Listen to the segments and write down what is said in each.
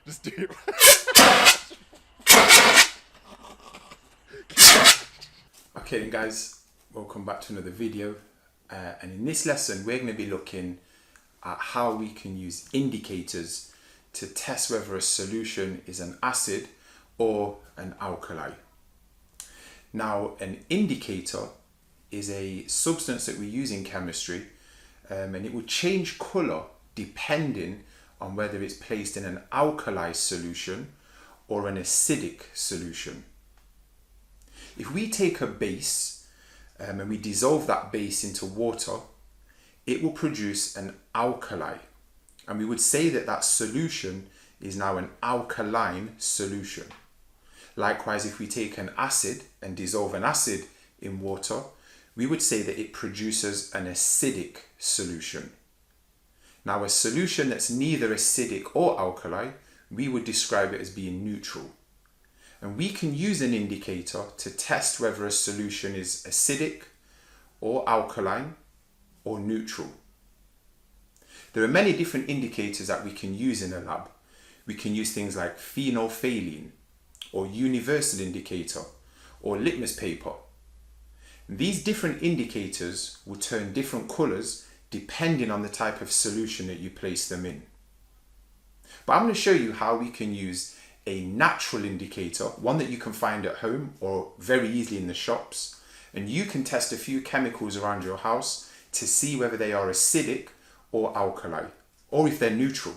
Just do it. Okay then guys, welcome back to another video. And in this lesson we're going to be looking at how we can use indicators to test whether a solution is an acid or an alkali. Now, an indicator is a substance that we use in chemistry, and it will change colour depending on whether it's placed in an alkali solution or an acidic solution. If we take a base and we dissolve that base into water, it will produce an alkali, and we would say that that solution is now an alkaline solution. Likewise, if we take an acid and dissolve an acid in water, we would say that it produces an acidic solution. Now, a solution that's neither acidic or alkali, we would describe it as being neutral. And we can use an indicator to test whether a solution is acidic or alkaline or neutral. There are many different indicators that we can use in a lab. We can use things like phenolphthalein, or universal indicator, or litmus paper. These different indicators will turn different colours depending on the type of solution that you place them in. But I'm going to show you how we can use a natural indicator, one that you can find at home or very easily in the shops, and you can test a few chemicals around your house to see whether they are acidic or alkali, or if they're neutral.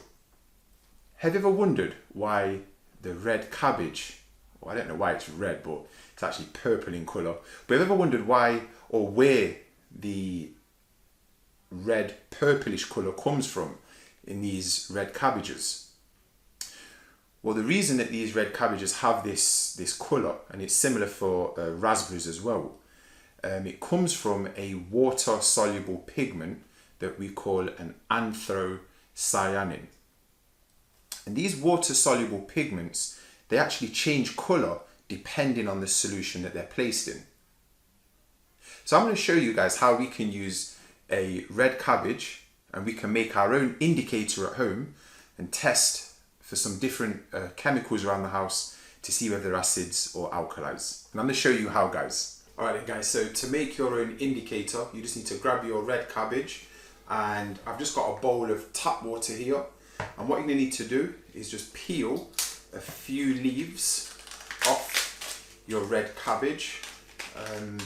Have you ever wondered why the red cabbage, well, I don't know why it's red, but it's actually purple in colour, but have you ever wondered why or where the red purplish colour comes from in these red cabbages? Well, the reason that these red cabbages have this colour, and it's similar for raspberries as well, it comes from a water-soluble pigment that we call an anthocyanin. And these water-soluble pigments, they actually change colour depending on the solution that they're placed in. So I'm going to show you guys how we can use a red cabbage, and we can make our own indicator at home and test for some different chemicals around the house to see whether they're acids or alkalis. And I'm going to show you how, guys. Alright then guys, so to make your own indicator, you just need to grab your red cabbage, and I've just got a bowl of tap water here. And what you're going to need to do is just peel a few leaves off your red cabbage and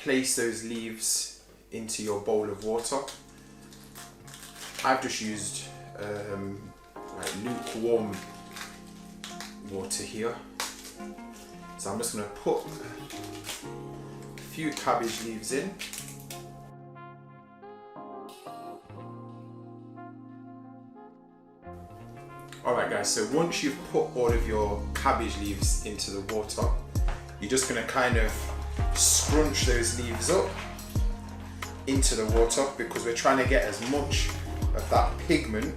place those leaves into your bowl of water. I've just used like lukewarm water here. So I'm just going to put a few cabbage leaves in. Alright guys, so once you've put all of your cabbage leaves into the water, you're just going to kind of scrunch those leaves up into the water, because we're trying to get as much of that pigment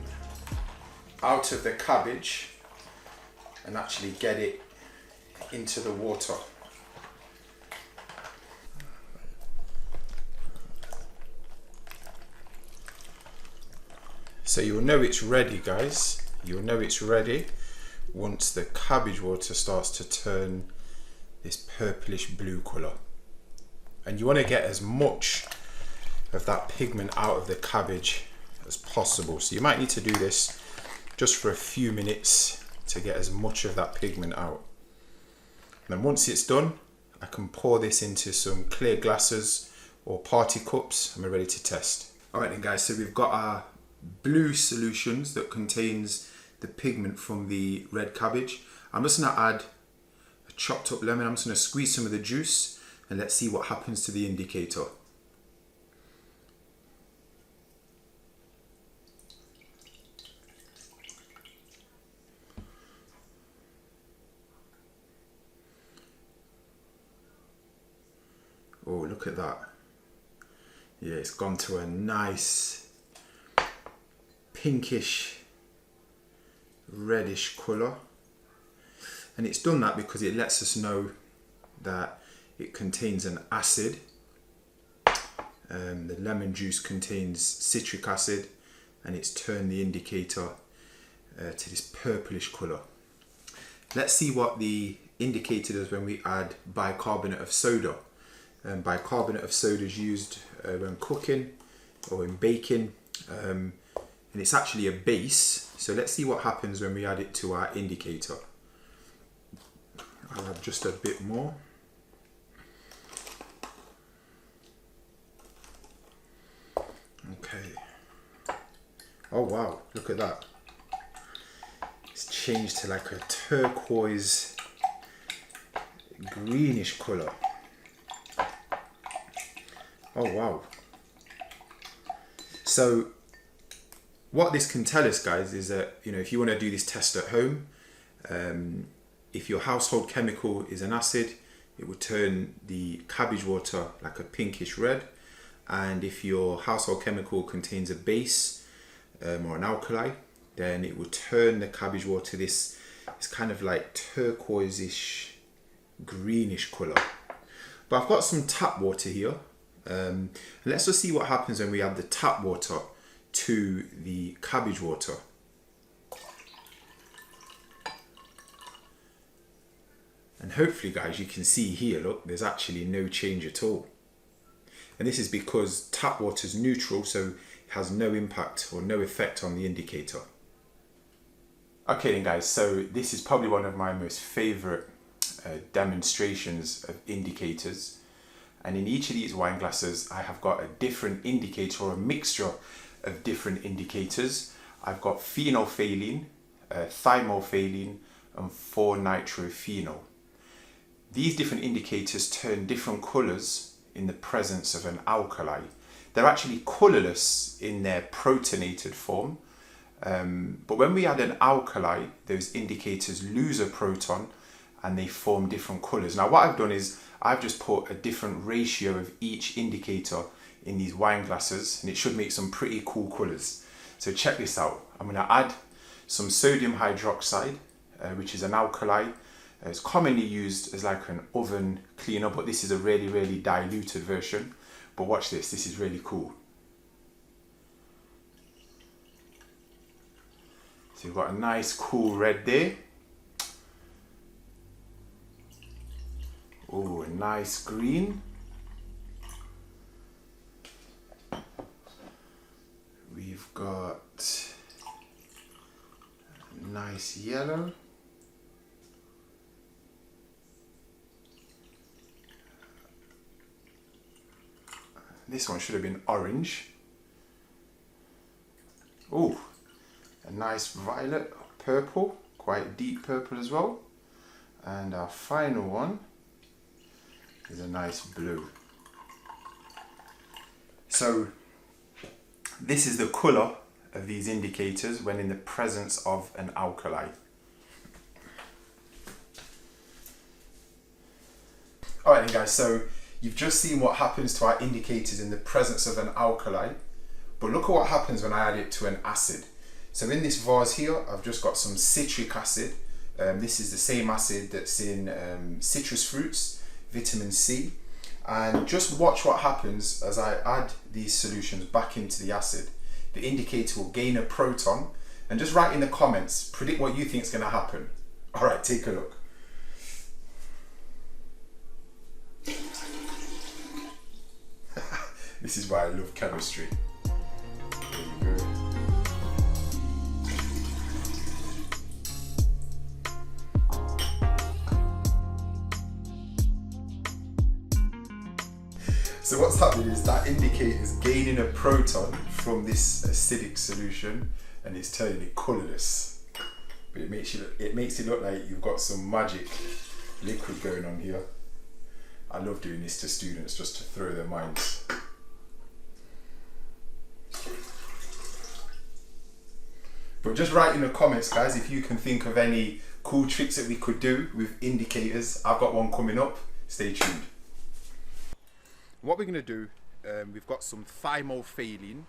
out of the cabbage and actually get it into the water. So you'll know it's ready, guys. You'll know it's ready once the cabbage water starts to turn this purplish blue colour. And you want to get as much of that pigment out of the cabbage as possible. So you might need to do this just for a few minutes to get as much of that pigment out. And then once it's done, I can pour this into some clear glasses or party cups, and we're ready to test. Alright then guys, so we've got our blue solutions that contains the pigment from the red cabbage. I'm just going to add a chopped up lemon. I'm just going to squeeze some of the juice, and let's see what happens to the indicator. Oh, look at that. Yeah, it's gone to a nice pinkish reddish colour, and it's done that because it lets us know that it contains an acid. The lemon juice contains citric acid, and it's turned the indicator to this purplish colour. Let's see what the indicator does when we add bicarbonate of soda. Bicarbonate of soda is used when cooking or in baking, and it's actually a base. So let's see what happens when we add it to our indicator. I'll add just a bit more. Okay. Oh wow, look at that. It's changed to like a turquoise greenish colour. Oh wow. So what this can tell us, guys, is that, you know, if you want to do this test at home, if your household chemical is an acid, it will turn the cabbage water like a pinkish red. And if your household chemical contains a base or an alkali, then it will turn the cabbage water this kind of like turquoise-ish greenish colour. But I've got some tap water here. Let's just see what happens when we add the tap water to the cabbage water. And hopefully, guys, you can see here, look, there's actually no change at all. And this is because tap water is neutral, so it has no impact or no effect on the indicator. Okay then, guys, so this is probably one of my most favourite demonstrations of indicators. And in each of these wine glasses, I have got a different indicator or a mixture of different indicators. I've got phenolphthalein, thymolphthalein, and 4-nitrophenol. These different indicators turn different colours in the presence of an alkali. They're actually colourless in their protonated form, but when we add an alkali, those indicators lose a proton and they form different colours. Now what I've done is I've just put a different ratio of each indicator in these wine glasses, and it should make some pretty cool colours. So check this out. I'm going to add some sodium hydroxide, which is an alkali. It's commonly used as like an oven cleaner, but this is a really, really diluted version. But watch this, this is really cool. So you've got a nice cool red there. Oh, a nice green. We've got a nice yellow. This one should have been orange. Oh, a nice violet, purple, quite deep purple as well. And our final one is a nice blue. So this is the colour of these indicators when in the presence of an alkali. Alright then, guys, so you've just seen what happens to our indicators in the presence of an alkali, but look at what happens when I add it to an acid. So in this vase here, I've just got some citric acid. This is the same acid that's in citrus fruits, vitamin C. And just watch what happens as I add these solutions back into the acid. The indicator will gain a proton, and just write in the comments, predict what you think is going to happen. All right, take a look. This is why I love chemistry. There you go. So what's happening is that indicator is gaining a proton from this acidic solution, and it's turning it colourless. But it makes it look like you've got some magic liquid going on here. I love doing this to students just to throw their minds. But just write in the comments, guys, if you can think of any cool tricks that we could do with indicators. I've got one coming up. Stay tuned. What we're going to do, we've got some thymolphthalein.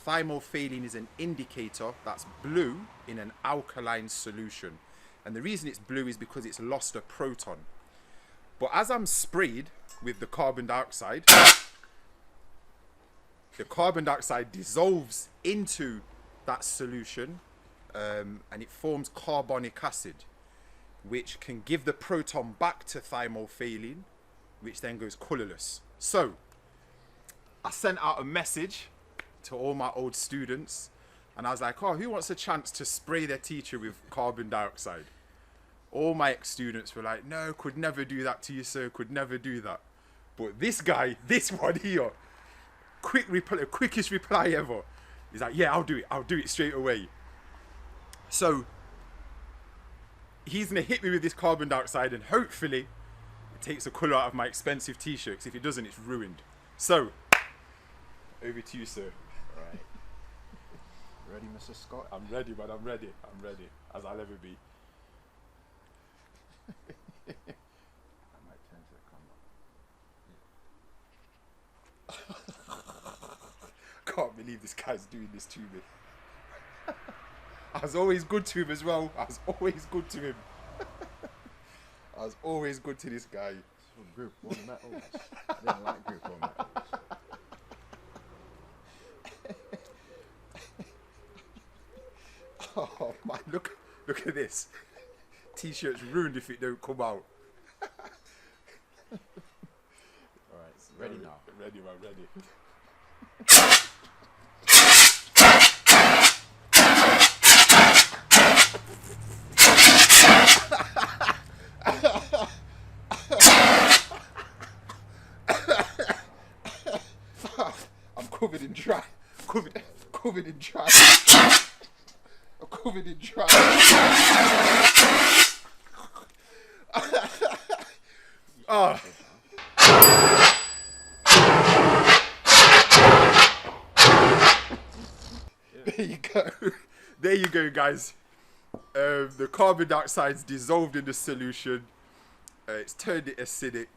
Thymolphthalein is an indicator that's blue in an alkaline solution. And the reason it's blue is because it's lost a proton. But as I'm sprayed with the carbon dioxide dissolves into that solution and it forms carbonic acid, which can give the proton back to thymolphthalein, which then goes colourless. So I sent out a message to all my old students, and I was like, oh, who wants a chance to spray their teacher with carbon dioxide? All my ex-students were like, no, could never do that to you, sir, could never do that. But this guy, this one here, quickest reply ever. He's like, yeah, I'll do it straight away. So he's gonna hit me with this carbon dioxide, and hopefully it takes the colour out of my expensive t-shirt, because if it doesn't, it's ruined. So, over to you, sir. Right. Ready, Mr. Scott? I'm ready, man, I'm ready, as I'll ever be. I might turn to the camera. Can't believe this guy's doing this to me. I was always good to him as well. I was always good to him. I was always good to this guy. Group 1 metals. I didn't like Group 1 metals. Oh man, look at this. T-shirt's ruined if it don't come out. Alright, ready now. Ready, man, ready. I'm covered in dry. Covered in dry. I'm covered in dry. Oh. There you go. There you go, guys. The carbon dioxide's dissolved in the solution. It's turned it acidic,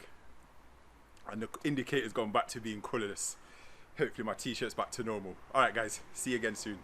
and the indicator's gone back to being colourless. Hopefully my t-shirt's back to normal. Alright guys, see you again soon.